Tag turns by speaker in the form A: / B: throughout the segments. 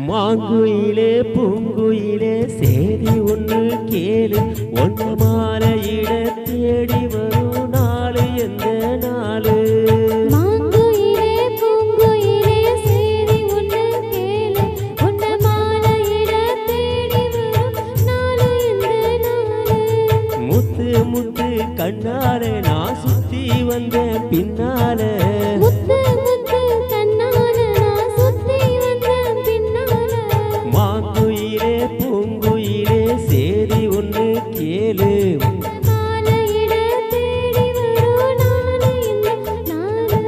A: மாங்குயிலே பூங்குயிலே சேதி ஒன்று கேளு ஒன்று மாலையிட தேடி வரும் நாளு எந்த நாளு
B: மாங்குயிலே பூங்குயிலே சேதி ஒன்று கேளு ஒன்று மாலையிட தேடி வரும் நாளு எந்த நாளு
A: முத்து முத்து கண்ணாலே நான் சுத்தி வந்தேன் பின்னால
B: முத்து முத்து கண்ணால நான் சுத்தி வந்தேன் பின்னால
A: மாங்குயிலே பூங்குயிலே சேதி ஒன்று கேளு
B: மாலையிட தேடி வரும் நாளு எந்த நாளு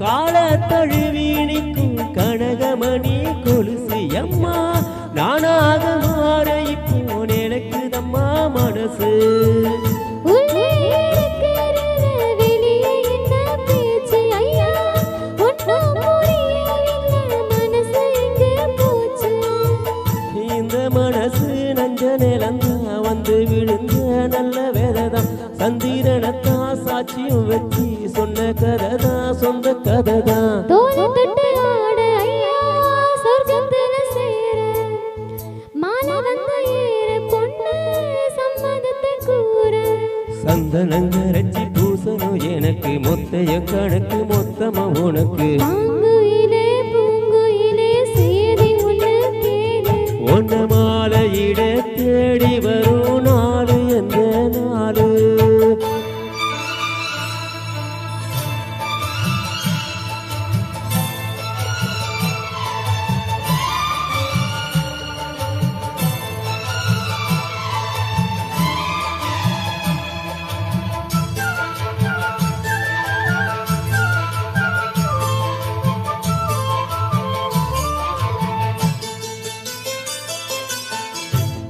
A: கால தழுவினிக்கும் கனகமணி கொலுசு அம்மா நானாக மாற இப்போ நினைக்குதம்மா மனசு
B: உள்ளே இருக்கிறது வெளியே என்ன பேச்சு ஐயா ஒன்றும் புரியவில்லை மனசு எங்கே போச்சு
A: இந்த மனசு நஞ்ச நிலந்தா வந்து விழுந்த நல்ல வேததான் சந்திரனத்தான் சாட்சியும் வச்சு சொன்ன கதைதான் சொந்த கதைதான்
B: தோணி தொட்டு ஆட ஐயா சொர்க்கத்துல சேர மாலை வந்து ஏற பொண்ணு சம்மதத்தை கூற
A: சந்தனங்கரைச்சி பூசணும் எனக்கு மொத்தைய கணக்கு மொத்தமா உனக்கு
B: மாங்குயிலே பூங்குயிலே சேதி ஒன்று கேளு
A: ஒன்ன மாலையிட தேடி வரும் நாடு எந்த நாடு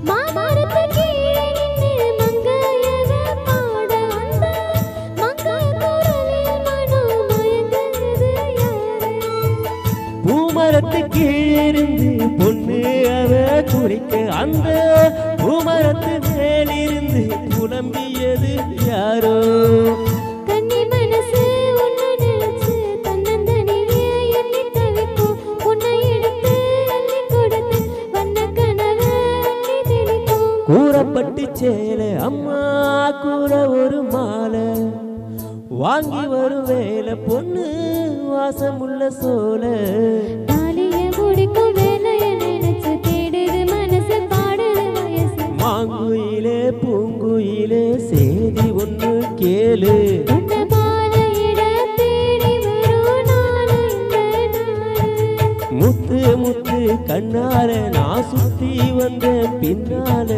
B: மாமரத்து கீழே நின்று மங்கையவ பாட அந்த மங்கை குரலில் மனம் மயங்குது யாரு
A: பூமரத்து கீழிருந்து பொண்ணு அவ குறிக்க அந்த பூமரத்து மேலிருந்து புலம்பியது யாரோ
B: கன்னி மனசு ஒன்னு நினைச்சு தன்னந்தனியே எண்ணி தவிக்கும் உன்னை எடுத்து அள்ளி கொடுத்து வண்ண கனவு அள்ளி திணிக்கும்
A: கூறப்பட்டு சேலை அம்மா கூற ஒரு மாலை வாங்கி வரும் வேலை பொண்ணு வாசமுள்ள சோலை
B: தாலிய முடிக்கும் வேலைய நினைச்சு தேடுது மனசு பாடுது வயசு
A: மாங்குயிலே பூங்குயிலே சேதி ஒன்று கேளு
B: உன்னை மாலையிட தேடி வரும் நாளு இந்த நாளு
A: முத்து முத்து கண்ணால நான் சுத்தி வந்த பின்னால